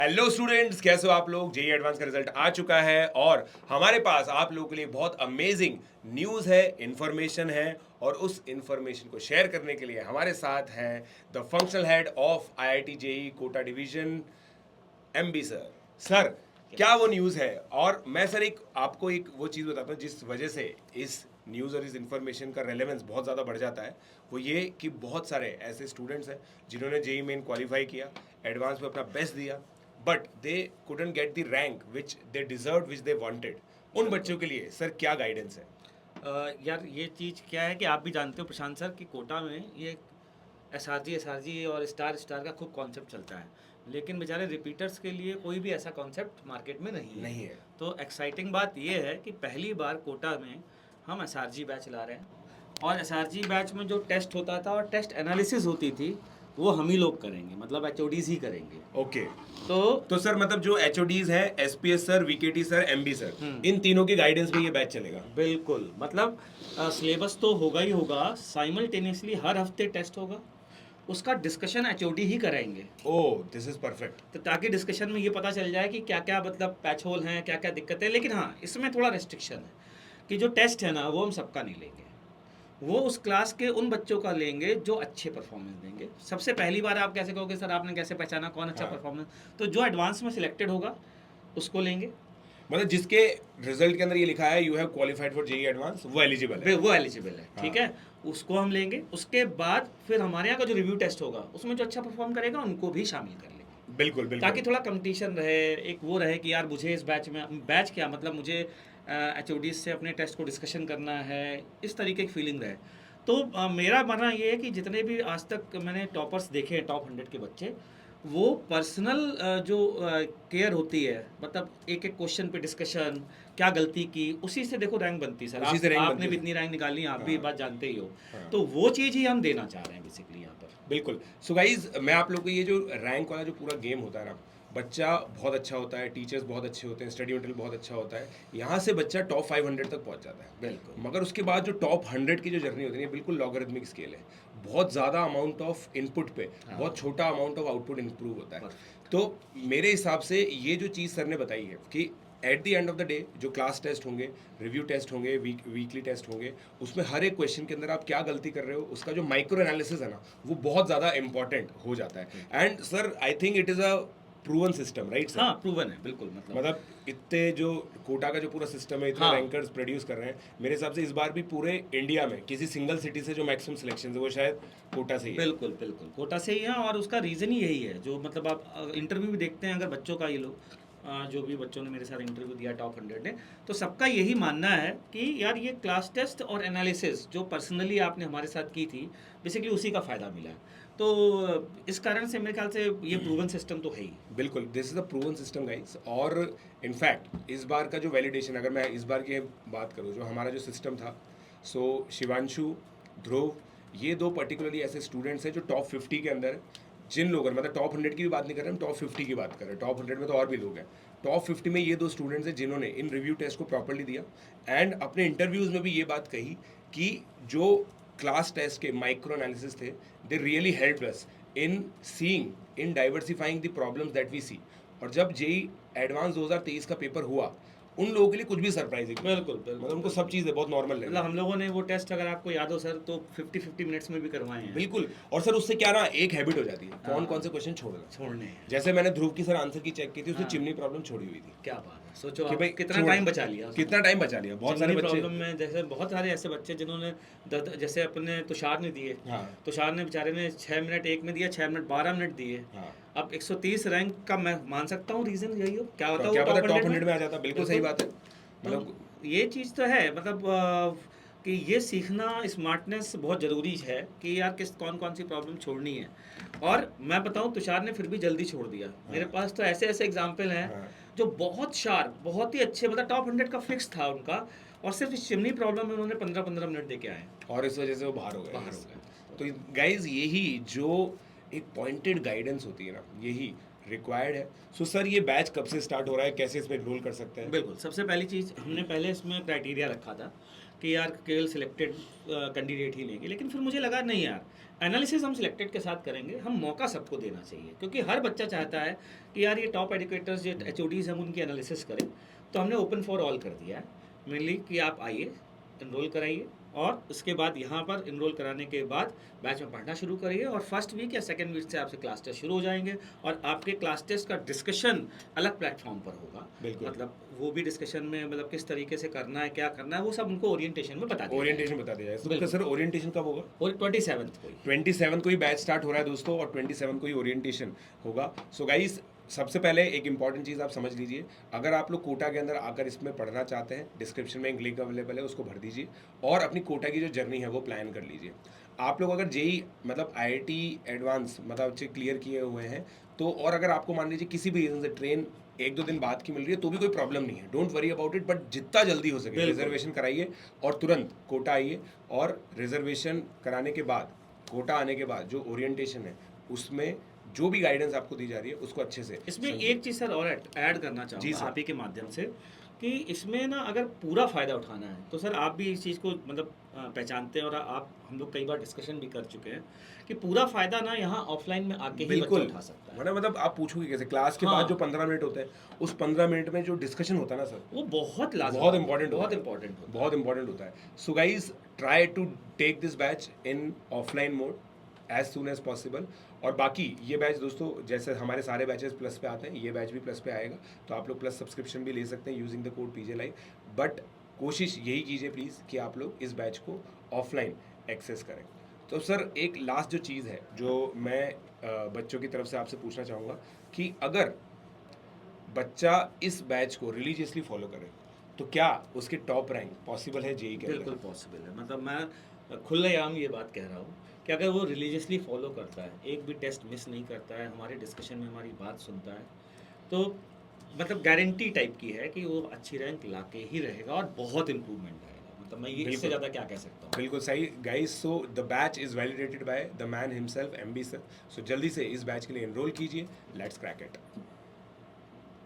Hello students, कैसे हो आप लोग। जेई एडवांस का रिजल्ट आ चुका है और हमारे पास आप लोगों के लिए बहुत अमेजिंग न्यूज़ है, इंफॉर्मेशन है। और उस इंफॉर्मेशन को शेयर करने के लिए हमारे साथ हैं the functional head of IIT JEE Kota division, MB sir. Sir, क्या वो न्यूज़ है? और मैं सर आपको एक वो चीज़ बताता हूँ जिस वजह से इस न्यूज़ और इस इन्फॉर्मेशन का रेलेवेंस बहुत ज़्यादा बढ़ जाता है। वो ये कि बहुत सारे ऐसे स्टूडेंट्स हैं जिन्होंने जेई मेन क्वालिफाई किया, एडवांस में अपना बेस्ट दिया, but they couldn't get the rank which they deserve, which they wanted. उन बच्चों के लिए सर क्या गाइडेंस है? यार ये चीज़ क्या है कि आप भी जानते हो प्रशांत सर कि कोटा में ये एसआरजी और स्टार स्टार का खूब कॉन्सेप्ट चलता है, लेकिन बेचारे रिपीटर्स के लिए कोई भी ऐसा कॉन्सेप्ट मार्केट में नहीं है। नहीं है। तो एक्साइटिंग बात ये है कि पहली बार कोटा में हम एसआरजी बैच ला रहे हैं, और एसआरजी बैच में जो टेस्ट होता था और टेस्ट एनालिसिस होती थी वो हम ही लोग करेंगे, मतलब एचओडीज ही करेंगे। ओके। तो तो सर मतलब जो एचओडीज है, SPS sir, VKT sir, MB sir, इन तीनों की गाइडेंस में ये बैच चलेगा। बिल्कुल, मतलब सिलेबस तो होगा ही होगा, साइमल्टेनियसली हर हफ्ते टेस्ट होगा, उसका डिस्कशन एचओडी ही कराएंगे। ओह, दिस इज परफेक्ट। तो ताकि डिस्कशन में ये पता चल जाए कि क्या क्या मतलब पैच होल हैं, क्या क्या दिक्कतें हैं। लेकिन हाँ, इसमें थोड़ा रेस्ट्रिक्शन है कि जो टेस्ट है ना वो हम सबका नहीं लेंगे, वो उस क्लास के उन बच्चों का लेंगे जो अच्छे परफॉर्मेंस देंगे। सबसे पहली बार आप कैसे कहोगे सर आपने कैसे पहचाना कौन अच्छा हाँ। परफॉर्मेंस? तो जो एडवांस में सिलेक्टेड होगा उसको लेंगे। मतलब जिसके रिजल्ट के अंदर ये लिखा है you have qualified for JEE advance, वो एलिजिबल है। वो एलिजिबल है, ठीक हाँ। है। उसको हम लेंगे। उसके बाद फिर हमारे यहाँ का जो रिव्यू टेस्ट होगा उसमें जो अच्छा परफॉर्म करेगा उनको भी शामिल कर लेंगे, बिल्कुल ताकि बिल्कुल। थोड़ा कंपटीशन रहे। एक वो रहे कि यार मुझे इस बैच में, बैच क्या मतलब मुझे एच से अपने टेस्ट को डिस्कशन करना है, इस तरीके की फीलिंग रहे। तो मेरा मानना ये है कि जितने भी आज तक मैंने टॉपर्स देखे हैं, टॉप 100 के बच्चे, वो पर्सनल जो केयर होती है, मतलब एक एक क्वेश्चन पे डिस्कशन, क्या गलती की, उसी से देखो रैंक बनती है सर। उसी से रैंक बनती आपने भी है इतनी रैंक निकाली, आप भी ये हाँ। बात जानते ही हो। हाँ। तो वो चीज़ ही हम देना चाह रहे हैं बेसिकली यहाँ पर। बिल्कुल। सो गाइज, मैं आप लोग को ये जो रैंक वाला जो पूरा गेम होता है ना, बच्चा बहुत अच्छा होता है, टीचर्स बहुत अच्छे होते हैं, स्टडी मटेरियल बहुत अच्छा होता है, यहाँ से बच्चा टॉप 500 तक पहुँच जाता है। बिल्कुल। मगर उसके बाद जो टॉप 100 की जो जर्नी होती है बिल्कुल लॉगरिथमिक स्केल है। बहुत ज़्यादा अमाउंट ऑफ इनपुट पे हाँ। बहुत छोटा अमाउंट ऑफ आउटपुट इम्प्रूव होता है। Perfect. तो मेरे हिसाब से ये जो चीज़ सर ने बताई है कि at the end of the day जो क्लास टेस्ट होंगे, रिव्यू टेस्ट होंगे, वीकली टेस्ट होंगे, उसमें हर एक क्वेश्चन के अंदर आप क्या गलती कर रहे हो उसका जो माइक्रो एनालिसिस है ना, वो बहुत ज़्यादा इंपॉर्टेंट हो जाता है। And sir I think it is a proven system, right sir? हाँ, प्रूवन है बिल्कुल। मतलब इतने जो कोटा का जो पूरा सिस्टम है, इतने हाँ। रैंकर्स प्रोड्यूस कर रहे हैं, मेरे हिसाब से इस बार भी पूरे इंडिया में किसी सिंगल सिटी से जो मैक्सिमम सिलेक्शन है वो शायद कोटा से ही है। बिल्कुल बिल्कुल, कोटा से ही है, और उसका रीज़न ही यही है। जो मतलब आप इंटरव्यू भी देखते हैं अगर बच्चों का, ये लोग जो भी बच्चों ने मेरे साथ इंटरव्यू दिया टॉप 100 ने, तो सबका यही मानना है कि यार ये क्लास टेस्ट और एनालिसिस जो पर्सनली आपने हमारे साथ की थी, बेसिकली उसी का फ़ायदा मिला है। तो इस कारण से मेरे ख्याल से ये प्रूवन सिस्टम तो है ही। बिल्कुल, this is a proven system guys. और इनफैक्ट इस बार का जो वैलिडेशन, अगर मैं इस बार की बात करूँ, जो हमारा जो सिस्टम था, सो शिवांशु, ध्रुव, ये दो पर्टिकुलरली ऐसे स्टूडेंट्स हैं जो टॉप 50 के अंदर है। जिन लोगों, मतलब टॉप 100 की भी बात नहीं कर रहे हम, टॉप 50 की बात कर रहे हैं। टॉप 100 में तो और भी लोग हैं। टॉप 50 में ये दो स्टूडेंट्स हैं जिन्होंने इन रिव्यू टेस्ट को प्रॉपरली दिया एंड अपने इंटरव्यूज़ में भी ये बात कही कि जो क्लास टेस्ट के माइक्रो एनालिसिस थे, they really help us in seeing in diversifying the problems that we see. और जब जेई एडवांस 2023 का पेपर हुआ, उन लोगों के लिए कुछ भी सरप्राइजिंग नहीं। बिल्कुल बिल्कुल, मतलब उनको सब चीज़ें बहुत नॉर्मल लगी। मतलब हम लोगों ने वो टेस्ट, अगर आपको याद हो सर, तो 50-50 मिनट्स में भी करवाए हैं। बिल्कुल। और सर उससे क्या ना, एक हैबिट हो जाती है कौन हाँ। कौन से क्वेश्चन छोड़ना। छोड़ने हैं। जैसे मैंने ध्रुव की सर आंसर की चेक की थी, उसने हाँ। चिमनी प्रॉब्लम छोड़ी हुई थी। क्या बात है, सोचो कि आप भाई कितना टाइम बचा लिया उसने। कितना टाइम बचा लिया। बहुत सारे चिमनी बच्चे प्रॉब्लम में जैसे बहुत सारे ऐसे बच्चे जिन्होंने जैसे अपने तुषार ने दिए। हाँ। तुषार ने बेचारे ने 6 मिनट एक में दिया, 6 मिनट 12 मिनट दिए। हाँ। अब 130 रैंक का मैं मान सकता हूँ रीज़न यही हो, क्या होता क्या वो पता टॉप टॉप 100 100 में आ जाता। बिल्कुल सही बात है। तो मतलब ये चीज़ तो है, मतलब कि ये सीखना, स्मार्टनेस बहुत ज़रूरी है कि यार किस कौन कौन सी प्रॉब्लम छोड़नी है। और मैं बताऊं, तुषार ने फिर भी जल्दी छोड़ दिया। मेरे पास तो ऐसे ऐसे एग्जाम्पल हैं हाँ। जो बहुत शार्प, बहुत ही अच्छे, मतलब टॉप 100 का फिक्स था उनका, और सिर्फ इस चिमनी प्रॉब्लम में उन्होंने 15-15 मिनट दे के आए। और इस वजह से वो बाहर हो गए। बाहर हो गए। तो गाइज, यही जो एक पॉइंटेड गाइडेंस होती है ना, यही रिक्वायर्ड है। सो सर ये बैच कब से स्टार्ट हो रहा है, कैसे इसमें एनरोल कर सकते हैं? बिल्कुल, सबसे पहली चीज़ हमने पहले इसमें क्राइटेरिया रखा था कि यार केवल सिलेक्टेड कैंडिडेट ही लेंगे, लेकिन फिर मुझे लगा नहीं यार, एनालिसिस हम सिलेक्टेड के साथ करेंगे, हम मौका सबको देना चाहिए क्योंकि हर बच्चा चाहता है कि यार ये टॉप एजुकेटर्स जो एचओडीज हम उनकी एनालिसिस करें। तो हमने ओपन फॉर ऑल कर दिया है मेनली कि आप आइए, इनरोल कराइए और उसके बाद यहाँ पर इनरोल कराने के बाद बैच में पढ़ना शुरू करिए और फर्स्ट वीक या सेकंड वीक से आपसे क्लास टेस्ट शुरू हो जाएंगे और आपके क्लास टेस्ट का डिस्कशन अलग प्लेटफॉर्म पर होगा। बिल्कुल। मतलब वो भी डिस्कशन में मतलब किस तरीके से करना है, क्या करना है, वो सब उनको ओरिएंटेशन में बता दिया ओरिएंटेशन बता दिया जाए। तो बिल्कुल। सर ओरिएंटेशन कब होगा? और 27th को ही। 27 को ही बैच स्टार्ट हो रहा है दोस्तों, और 27 को ही ओरिएंटेशन होगा। सो गाइस, सबसे पहले एक इंपॉर्टेंट चीज़ आप समझ लीजिए, अगर आप लोग कोटा के अंदर आकर इसमें पढ़ना चाहते हैं, डिस्क्रिप्शन में एक लिंक अवेलेबल है, उसको भर दीजिए और अपनी कोटा की जो जर्नी है वो प्लान कर लीजिए। आप लोग अगर जेई मतलब आईआईटी एडवांस मतलब अच्छे क्लियर किए हुए हैं तो, और अगर आपको मान लीजिए किसी भी रीजन से ट्रेन 1-2 दिन बाद की मिल रही है तो भी कोई प्रॉब्लम नहीं है, don't worry about it. But जितना जल्दी हो सके बिल्कुल। रिजर्वेशन कराइए और तुरंत कोटा आइए, और रिजर्वेशन कराने के बाद कोटा आने के बाद जो ओरिएंटेशन है उसमें जो भी गाइडेंस आपको दी जा रही है उसको अच्छे से इसमें समझिए। एक चीज़ सर और ऐड करना जी चाहूँगा सर। आप ही के माध्यम से कि इसमें ना अगर पूरा फ़ायदा उठाना है तो सर आप भी इस चीज़ को मतलब पहचानते हैं और आप हम लोग कई बार डिस्कशन भी कर चुके हैं कि पूरा फ़ायदा ना यहाँ ऑफलाइन में आके ही बच्चा बिल्कुल उठा सकता है। मतलब आप पूछोगे कैसे, क्लास के हाँ। बाद जो 15 मिनट होते हैं उस 15 मिनट में जो डिस्कशन होता है ना सर, वो बहुत लाजमी, बहुत इंपॉर्टेंट बहुत इंपॉर्टेंट होता है। बहुत इंपॉर्टेंट होता है। So guys, try to take this batch in offline mode as soon as possible. और बाकी ये बैच दोस्तों, जैसे हमारे सारे बैचेस प्लस पे आते हैं, ये बैच भी प्लस पे आएगा, तो आप लोग प्लस सब्सक्रिप्शन भी ले सकते हैं using the code PJ live. But कोशिश यही कीजिए प्लीज़ कि आप लोग इस बैच को ऑफलाइन एक्सेस करें। तो सर एक लास्ट जो चीज़ है जो मैं बच्चों की तरफ से आपसे पूछना चाहूँगा कि अगर बच्चा इस बैच को रिलीजियसली फॉलो करे तो क्या उसके टॉप रैंक पॉसिबल है जेई के अंदर? बिल्कुल पॉसिबल है। मतलब मैं खुलेआम ये बात कह रहा हूँ कि अगर वो रिलीजियसली फॉलो करता है, एक भी टेस्ट मिस नहीं करता है, हमारे डिस्कशन में हमारी बात सुनता है, तो मतलब गारंटी टाइप की है कि वो अच्छी रैंक लाके ही रहेगा और बहुत इम्प्रूवमेंट आएगा। मतलब मैं ये इससे बिल्कुल। ज़्यादा क्या कह सकता हूँ। बिल्कुल सही guys. So the batch is validated by the man himself, MB sir. सो जल्दी से इस बैच के लिए एनरोल कीजिए। Let's crack it.